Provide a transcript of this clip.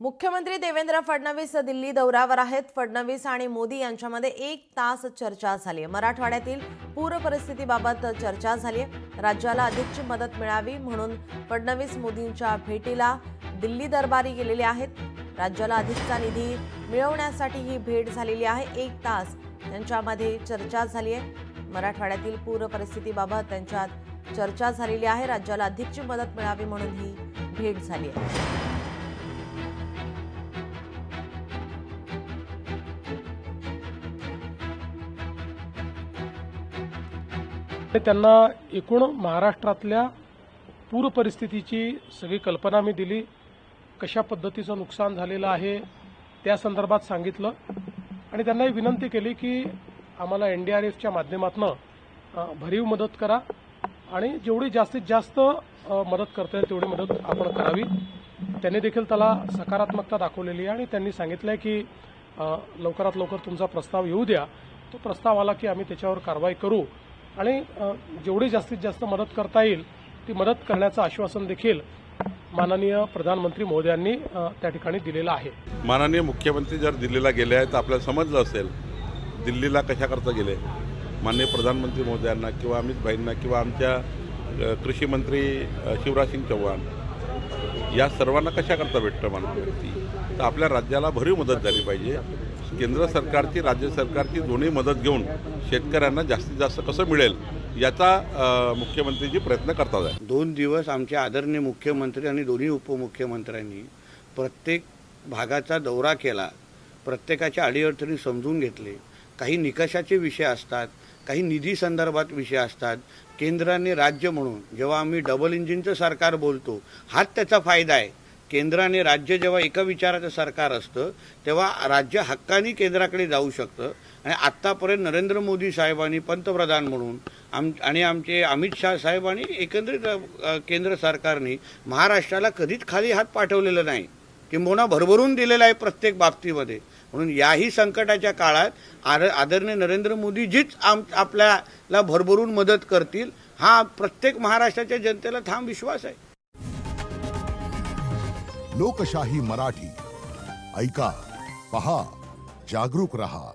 मुख्यमंत्री देवेंद्र फडणवीस दिल्ली दौऱ्यावर आहेत। फडणवीस आणि मोदी यांच्यामध्ये 1 तास चर्चा झाली आहे। मराठवाड्यातील पूर परिस्थितीबाबत चर्चा झाली आहे। राज्याला अधिकची मदत मिळावी म्हणून फडणवीस मोदींच्या भेटीला दिल्ली दरबारी गेलेले आहेत। राज्याला अधिकचा निधी मिळवण्यासाठी ही भेट झालेली आहे। 1 तास त्यांच्यामध्ये चर्चा झाली आहे। मराठवाड्यातील पूर परिस्थितीबाबत त्यांच्यात चर्चा झालेली आहे। राज्याला अधिकची मदत मिळावी म्हणून ही भेट झाली आहे। त्यांना एकूण महाराष्ट्रातल्या पूर परिस्थितीची सगळी कल्पना मी दिली, कशा पद्धतीचं नुकसान झालेलं आहे त्या संदर्भात सांगितलं आणि त्यांना ही विनंती केली की आम्हाला NDRFच्या माध्यमातून भरीव मदत करा आणि जेवढी जास्तीत जास्त मदत करता येईल तेवढी मदत आपण करावी। त्यांनी देखील त्याला सकारात्मकता दाखवलेली आहे आणि त्यांनी सांगितलं की लवकरात लवकर तुमचा प्रस्ताव येऊ द्या, तो प्रस्ताव आला की आम्ही त्याच्यावर कारवाई करू आणि जेवढी जास्तीत जास्त मदत करता येईल ती मदत करण्याचं आश्वासन देखील माननीय प्रधानमंत्री मोदयांनी त्या ठिकाणी दिलेलं आहे। माननीय मुख्यमंत्री जर दिल्लीला गेले आहेत तर आपल्याला समजलं असेल दिल्लीला कशाकरता गेले। माननीय प्रधानमंत्री मोदयांना किंवा अमित भाईंना किंवा आमच्या कृषी मंत्री शिवराज सिंग चौहान या सर्वांना कशाकरता भेटतं माननीय व्यक्ती, तर आपल्या राज्याला भरीव मदत झाली पाहिजे। केंद्र सरकारची राज्य सरकारची दोन्ही मदत घेऊन शेतकऱ्यांना जास्तीत जास्त कसं मिळेल याचा मुख्यमंत्रीजी प्रयत्न करतात आहे। 2 दिवस आमचे आदरणीय मुख्यमंत्री आणि दोन्ही उपमुख्यमंत्र्यांनी प्रत्येक भागाचा दौरा केला, प्रत्येकाच्या अडीअडचणी समजून घेतले। काही निकषाचे विषय असतात, काही निधी संदर्भात विषय असतात। केंद्राने राज्य म्हणून जेव्हा आम्ही डबल इंजिनचं सरकार बोलतो हाच त्याचा फायदा आहे। केंद्र आणि राज्य जेव्हा एका विचाराचं सरकार असतं तेव्हा राज्य हक्काने केंद्राकडे जाऊ शकतं आणि आत्तापर्यंत नरेंद्र मोदी साहेबांनी पंतप्रधान म्हणून आणि आमचे अमित शाह साहेबांनी एकंदरीत केंद्र सरकारने महाराष्ट्राला कधीच खाली हात पाठवलेलं नाही, किंबहुना भरभरून दिलेला आहे प्रत्येक बाबतीमध्ये। म्हणून याही संकटाच्या काळात आदरणीय नरेंद्र मोदीजीच आपल्याला भरभरून मदत करतील हा प्रत्येक महाराष्ट्राच्या जनतेला ठाम विश्वास आहे। लोकशाही मराठी ऐका, पहा, जागरूक रहा।